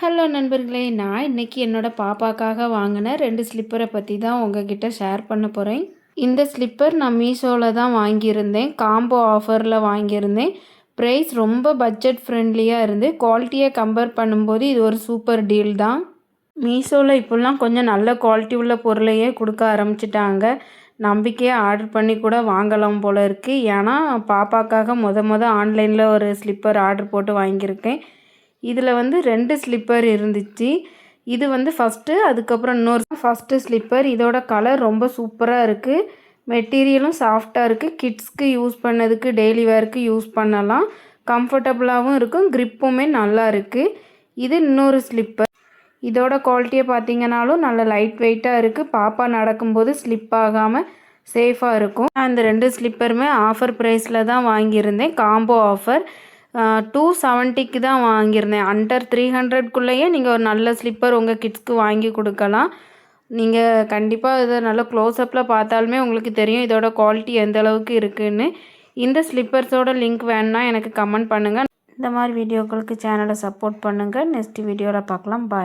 Hello நண்பர்களே, நான் இன்னைக்கு என்னோட பாப்பாக்காக வாங்கின 2 ஸ்லிப்பரை பற்றி தான் உங்ககிட்ட ஷேர் பண்ண போகிறேன். இந்த ஸ்லிப்பர் நான் மீஷோவில் தான் வாங்கியிருந்தேன். காம்போ ஆஃபரில் வாங்கியிருந்தேன். ப்ரைஸ் ரொம்ப பட்ஜெட் ஃப்ரெண்ட்லியாக இருந்து குவாலிட்டியை கம்பேர் பண்ணும்போது இது ஒரு சூப்பர் டீல் தான். மீஷோவில் இப்போல்லாம் கொஞ்சம் நல்ல குவாலிட்டி உள்ள பொருளையே கொடுக்க ஆரம்பிச்சிட்டாங்க. நம்பிக்கையாக ஆர்டர் பண்ணி கூட வாங்கலாம் போல் இருக்குது. ஏன்னா பாப்பாக்காக ஆன்லைனில் ஒரு ஸ்லிப்பர் ஆர்டர் போட்டு வாங்கியிருக்கேன். இதில் 2 ஸ்லிப்பர் இருந்துச்சு. இது ஃபஸ்ட்டு, அதுக்கப்புறம் இன்னொரு ஃபஸ்ட்டு ஸ்லிப்பர். இதோட கலர் ரொம்ப சூப்பராக இருக்குது. மெட்டீரியலும் சாஃப்டாக இருக்குது. கிட்ஸ்க்கு யூஸ் பண்ணதுக்கு, டெய்லி வேருக்கு யூஸ் பண்ணலாம். கம்ஃபர்டபுளாகவும் இருக்கும். க்ரிப்புமே நல்லா இருக்குது. இது இன்னொரு ஸ்லிப்பர். இதோட குவாலிட்டியை பார்த்திங்கனாலும் நல்ல லைட் வெயிட்டாக இருக்குது. பாப்பா நடக்கும்போது ஸ்லிப் ஆகாமல் சேஃபாக இருக்கும். நான் இந்த 2 ஸ்லிப்பருமே ஆஃபர் ப்ரைஸில் தான் வாங்கியிருந்தேன். காம்போ ஆஃபர் 270க்கு தான் வாங்கியிருந்தேன். அண்டர் 300க்குள்ளேயே நீங்கள் ஒரு நல்ல ஸ்லிப்பர் உங்கள் கிட்ஸ்க்கு வாங்கி கொடுக்கலாம். நீங்கள் கண்டிப்பாக இதை நல்லா க்ளோஸ்அப்பில் பார்த்தாலுமே உங்களுக்கு தெரியும் இதோட குவாலிட்டி எந்த அளவுக்கு இருக்குதுன்னு. இந்த ஸ்லிப்பர்ஸோட லிங்க் வேணுன்னா எனக்கு கமெண்ட் பண்ணுங்கள். இந்த மாதிரி வீடியோக்களுக்கு சேனலை சப்போர்ட் பண்ணுங்கள். நெக்ஸ்ட் வீடியோவில் பார்க்கலாம். பாய்.